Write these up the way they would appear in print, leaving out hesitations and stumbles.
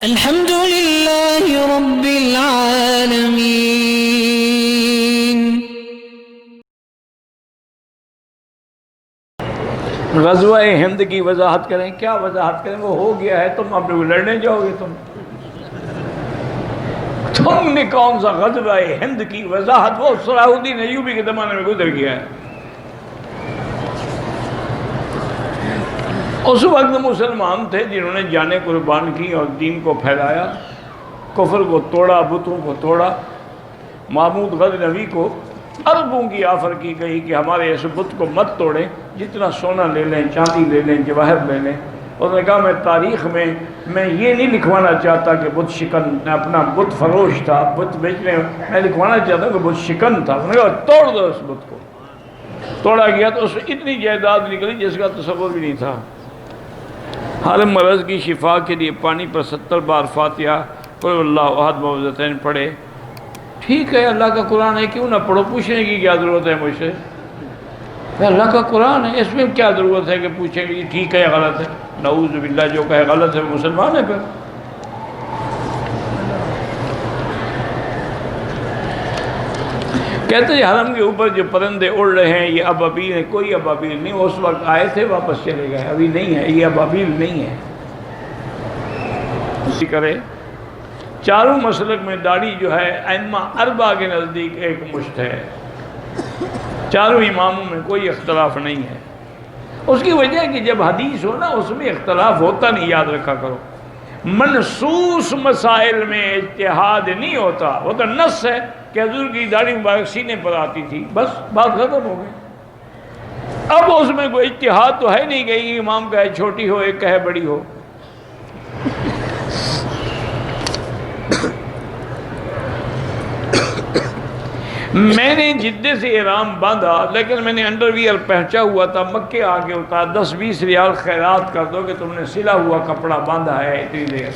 الحمد لله رب العالمين۔ غزوہ ہند کی وضاحت کریں۔ کیا وضاحت کریں؟ وہ ہو گیا ہے، تم اب لڑنے جاؤ گے؟ تم نے کون سا غزوہ ہند کی وضاحت؟ وہ صلاح الدین ایوبی کے زمانے میں گزر گیا ہے۔ اس وقت مسلمان تھے جنہوں نے جانیں قربان کی اور دین کو پھیلایا، کفر کو توڑا، بتوں کو توڑا۔ محمود غزنوی کو اربوں کی آفر کی گئی کہ ہمارے اس بت کو مت توڑیں، جتنا سونا لے لیں، چاندی لے لیں، جواہر لے لیں۔ اس نے کہا میں تاریخ میں یہ نہیں لکھوانا چاہتا کہ بت شکن اپنا بت فروش تھا، بت بیچنے، میں لکھوانا چاہتا کہ بت شکن تھا۔ انہوں نے کہا توڑ دو اس بت کو۔ توڑا گیا تو اس اتنی جائیداد نکلی جس کا تصور بھی نہیں تھا۔ ہر مرض کی شفا کے لیے پانی پر 70 بار فاتحہ قل اللہ احد معوذتین پڑھے۔ ٹھیک ہے، اللہ کا قرآن ہے، کیوں نہ پڑھو؟ پوچھنے کی کیا ضرورت ہے مجھ سے؟ اللہ کا قرآن ہے، اس میں کیا ضرورت ہے کہ پوچھیں کہ یہ ٹھیک ہے یا غلط ہے؟ نعوذ باللہ، جو کہے غلط ہے وہ مسلمان ہے پھر۔ کہتے ہیں حرم کے اوپر جو پرندے اڑ رہے ہیں یہ ابابیل ہیں۔ کوئی ابابیل نہیں، اس وقت آئے تھے واپس چلے گئے، ابھی نہیں ہے، یہ ابابیل نہیں ہے۔ اسی کرے چاروں مسلک میں داڑھی جو ہے ائمہ اربعہ کے نزدیک ایک مشت ہے، چاروں اماموں میں کوئی اختلاف نہیں ہے۔ اس کی وجہ ہے کہ جب حدیث ہو نا اس میں اختلاف ہوتا نہیں، یاد رکھا کرو۔ منصوص مسائل میں اجتہاد نہیں ہوتا، وہ تو نص ہے کہ حضور کی داڑھی مبارک سینے پر آتی تھی، بس بات ختم ہو گئی۔ اب اس میں کوئی اجتہاد تو ہے نہیں کہ ایک امام کہے چھوٹی ہو، ایک کہے بڑی ہو۔ میں نے جدے سے احرام باندھا، لیکن میں نے انڈر ویئر پہنچا ہوا تھا، مکے آ کے اتارا، 10-20 ریال خیرات کر دو کہ تم نے سلا ہوا کپڑا باندھا ہے اتنی دیر۔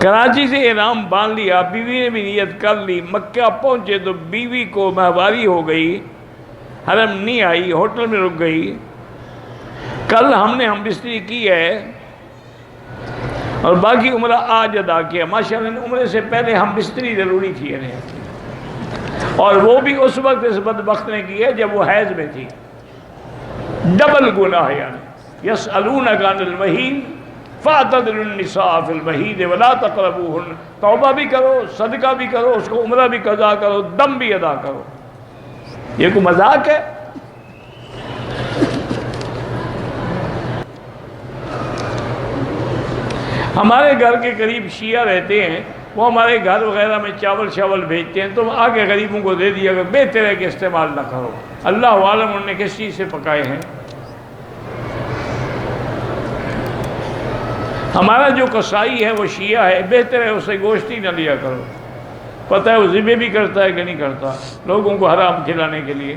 کراچی سے احرام باندھ لیا، بیوی نے بھی نیت کر لی، مکہ پہنچے تو بیوی کو ماہواری ہو گئی، حرم نہیں آئی، ہوٹل میں رک گئی۔ کل ہم نے ہم بستری کی ہے اور باقی عمرہ آج ادا کیا۔ ماشاءاللہ عمرے سے پہلے ہم بستری ضروری تھی انہیں، اور وہ بھی اس وقت اس بدبخت نے کی ہے جب وہ حیض میں تھی۔ ڈبل گناہ یعنی یسألونک عن المحیض فاعتزلوا النساء فی المحیض ولا تقربوہن۔ توبہ بھی کرو، صدقہ بھی کرو، اس کو عمرہ بھی قضا کرو، دم بھی ادا کرو۔ یہ کوئی مذاق ہے؟ ہمارے گھر کے قریب شیعہ رہتے ہیں، وہ ہمارے گھر وغیرہ میں چاول شاول بھیجتے ہیں، تم آگے غریبوں کو دے دیا کہ بہتر ہے کہ استعمال نہ کرو۔ اللہ عالم انہوں نے کس چیز سے پکائے ہیں۔ ہمارا جو قصائی ہے وہ شیعہ ہے، بہتر ہے اسے گوشت ہی نہ لیا کرو۔ پتہ ہے وہ ذبح بھی کرتا ہے کہ نہیں کرتا، لوگوں کو حرام کھلانے کے لیے۔